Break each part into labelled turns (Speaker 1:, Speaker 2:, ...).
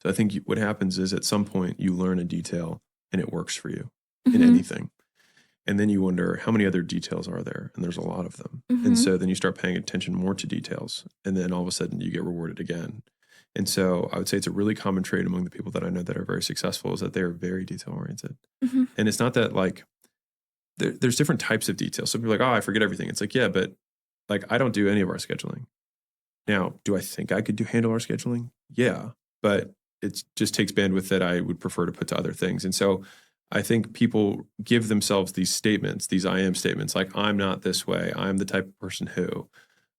Speaker 1: So I think what happens is at some point you learn a detail and it works for you in anything. And then you wonder how many other details are there? And there's a lot of them. And so then you start paying attention more to details. And then all of a sudden you get rewarded again. And so I would say it's a really common trait among the people that I know that are very successful is that they're very detail oriented. And it's not that like, there's different types of details. Some people are like, oh, I forget everything. It's like, yeah, but like I don't do any of our scheduling. Now, do I think I could handle our scheduling? Yeah, but it just takes bandwidth that I would prefer to put to other things. And so I think people give themselves these statements, these I am statements, like I'm not this way. I'm the type of person who,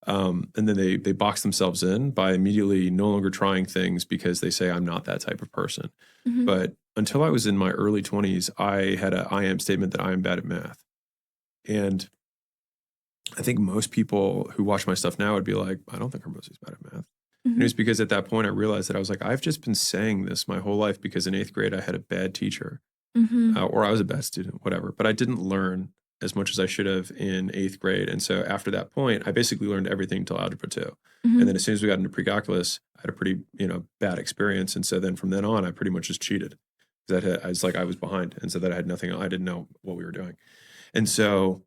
Speaker 1: and then they box themselves in by immediately no longer trying things because they say I'm not that type of person. But until I was in my early 20s, I had a I am statement that I am bad at math. And I think most people who watch my stuff now would be like, I don't think Hormozi's bad at math. And it was because at that point I realized that I was like, I've just been saying this my whole life because in 8th grade I had a bad teacher. Or I was a bad student, whatever. But I didn't learn as much as I should have in 8th grade. And so after that point, I basically learned everything until Algebra 2. And then as soon as we got into pre-calculus, I had a pretty, bad experience. And so then from then on, I pretty much just cheated. I was behind. And so that I had nothing, I didn't know what we were doing. And so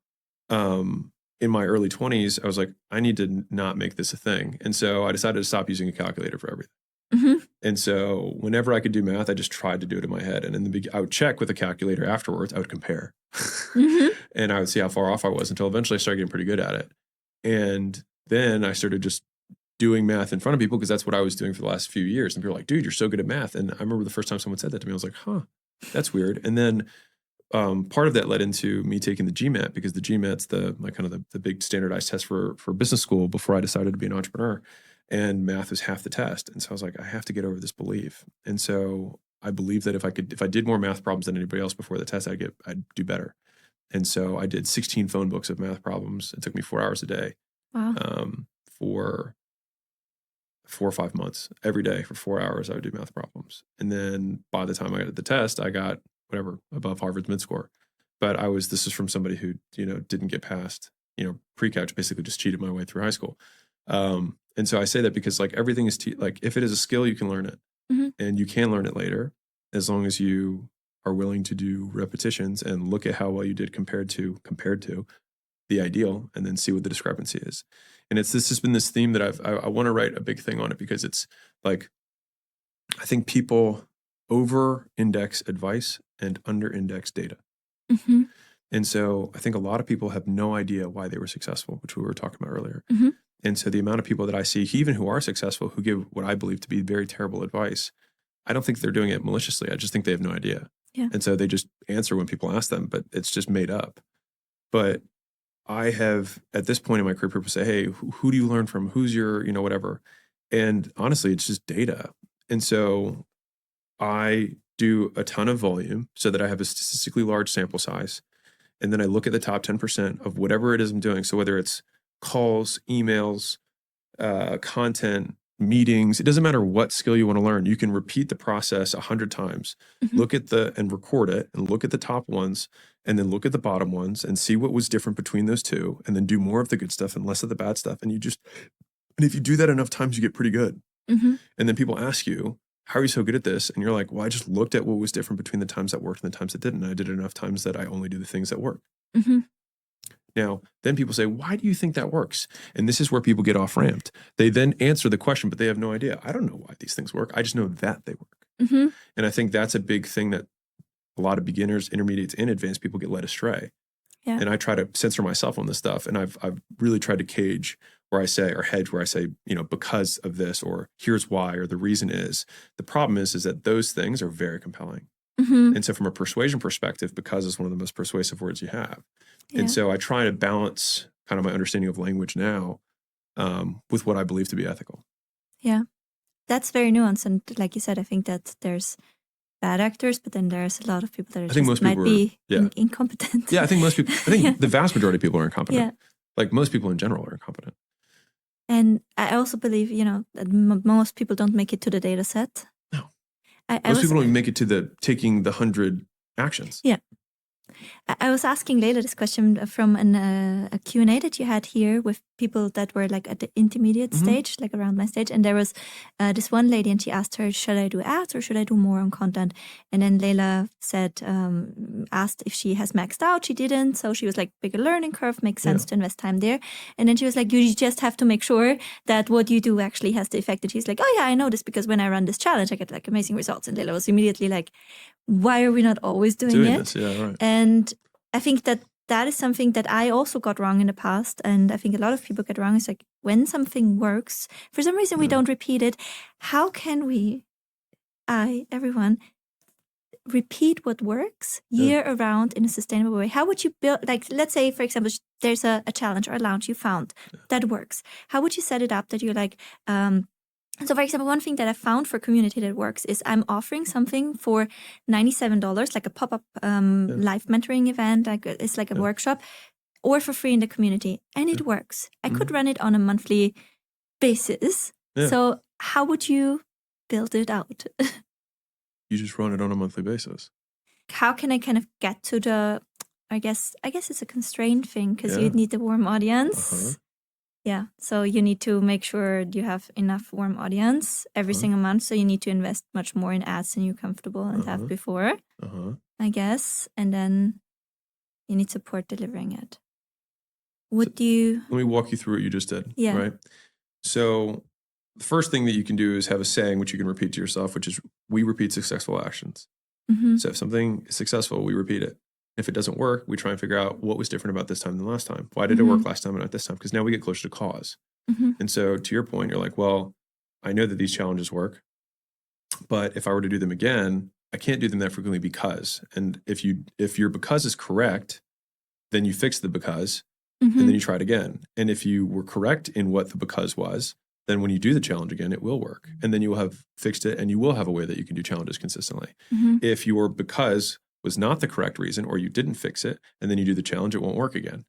Speaker 1: in my early 20s, I was like, I need to not make this a thing. And so I decided to stop using a calculator for everything. And so whenever I could do math, I just tried to do it in my head. And I would check with a calculator afterwards. I would compare. And I would see how far off I was until eventually I started getting pretty good at it. And then I started just doing math in front of people because that's what I was doing for the last few years. And people were like, dude, you're so good at math. And I remember the first time someone said that to me, I was like, huh, that's weird. And then part of that led into me taking the GMAT because the GMAT's the big standardized test for business school before I decided to be an entrepreneur. And math was half the test. And so I was like, I have to get over this belief. And so I believe that if I did more math problems than anybody else before the test, I'd do better. And so I did 16 phone books of math problems. It took me 4 hours a day.
Speaker 2: Wow.
Speaker 1: For 4 or 5 months. Every day for 4 hours, I would do math problems. And then by the time I got to the test, I got whatever above Harvard's mid-score. But this is from somebody who, didn't get past, pre-calc, basically just cheated my way through high school. And so I say that because like everything is if it is a skill, you can learn it and you can learn it later as long as you are willing to do repetitions and look at how well you did compared to the ideal and then see what the discrepancy is. And this has been this theme that I want to write a big thing on it because it's like, I think people over-index advice and under-index data. And so I think a lot of people have no idea why they were successful, which we were talking about earlier. And so the amount of people that I see, even who are successful, who give what I believe to be very terrible advice, I don't think they're doing it maliciously. I just think they have no idea.
Speaker 2: Yeah.
Speaker 1: And so they just answer when people ask them, but it's just made up. But I have, at this point in my career, people say, hey, who do you learn from? Who's your, whatever. And honestly, it's just data. And so I do a ton of volume so that I have a statistically large sample size. And then I look at the top 10% of whatever it is I'm doing. So whether it's calls, emails, content, meetings, it doesn't matter what skill you want to learn. You can repeat the process 100 times, look at and record it and look at the top ones and then look at the bottom ones and see what was different between those two and then do more of the good stuff and less of the bad stuff. And if you do that enough times, you get pretty good. And then people ask you, how are you so good at this? And you're like, well, I just looked at what was different between the times that worked and the times that didn't. And I did it enough times that I only do the things that work. Now, then people say, why do you think that works? And this is where people get off ramped. They then answer the question, but they have no idea. I don't know why these things work. I just know that they work. And I think that's a big thing that a lot of beginners, intermediates, and advanced people get led astray.
Speaker 2: Yeah.
Speaker 1: And I try to censor myself on this stuff. And I've really tried to cage where I say, or hedge where I say, because of this, or here's why, or the reason is. The problem is that those things are very compelling. And so from a persuasion perspective, because is one of the most persuasive words you have. Yeah. And so I try to balance kind of my understanding of language now with what I believe to be ethical.
Speaker 2: Yeah, that's very nuanced. And like you said, I think that there's bad actors, but then there's a lot of people that might be incompetent.
Speaker 1: Yeah, I think the vast majority of people are incompetent. Yeah. Like most people in general are incompetent.
Speaker 2: And I also believe, that most people don't make it to the data set.
Speaker 1: No. Most people don't even make it to taking the 100 actions.
Speaker 2: Yeah. I was asking Layla this question from a Q&A that you had here with people that were like at the intermediate stage, like around my stage. And there was this one lady and she asked her, should I do ads or should I do more on content? And then Layla said, asked if she has maxed out. She didn't. So she was like, bigger learning curve, makes sense to invest time there. And then she was like, you just have to make sure that what you do actually has the effect. And she's like, oh yeah, I know this because when I run this challenge, I get like amazing results. And Layla was immediately like, why are we not always doing it?
Speaker 1: This? Yeah, right.
Speaker 2: And I think that is something that I also got wrong in the past. And I think a lot of people get wrong. It's like when something works, for some reason we don't repeat it. How can we, everyone, repeat what works year around in a sustainable way? How would you build, like, let's say, for example, there's a challenge or a launch you found that works. How would you set it up that you're like, so for example, one thing that I found for community that works is I'm offering something for $97, like a pop-up live mentoring event, like it's like a workshop, or for free in the community. And it works. I could run it on a monthly basis. Yeah. So how would you build it out?
Speaker 1: You just run it on a monthly basis.
Speaker 2: How can I kind of get to the, I guess it's a constraint thing because you need the warm audience. Yeah, so you need to make sure you have enough warm audience every single month. So you need to invest much more in ads than you're comfortable and have before, I guess. And then you need support delivering it. Let me
Speaker 1: walk you through what you just did.
Speaker 2: Yeah.
Speaker 1: Right. So the first thing that you can do is have a saying which you can repeat to yourself, which is we repeat successful actions. So if something is successful, we repeat it. If it doesn't work, we try and figure out what was different about this time than last time. Why did it work last time and not this time? Because now we get closer to cause. And so to your point, you're like, well, I know that these challenges work, but if I were to do them again, I can't do them that frequently because. And if your because is correct, then you fix the because and then you try it again. And if you were correct in what the because was, then when you do the challenge again, it will work. And then you will have fixed it and you will have a way that you can do challenges consistently. If your because was not the correct reason or you didn't fix it and then you do the challenge, it won't work again.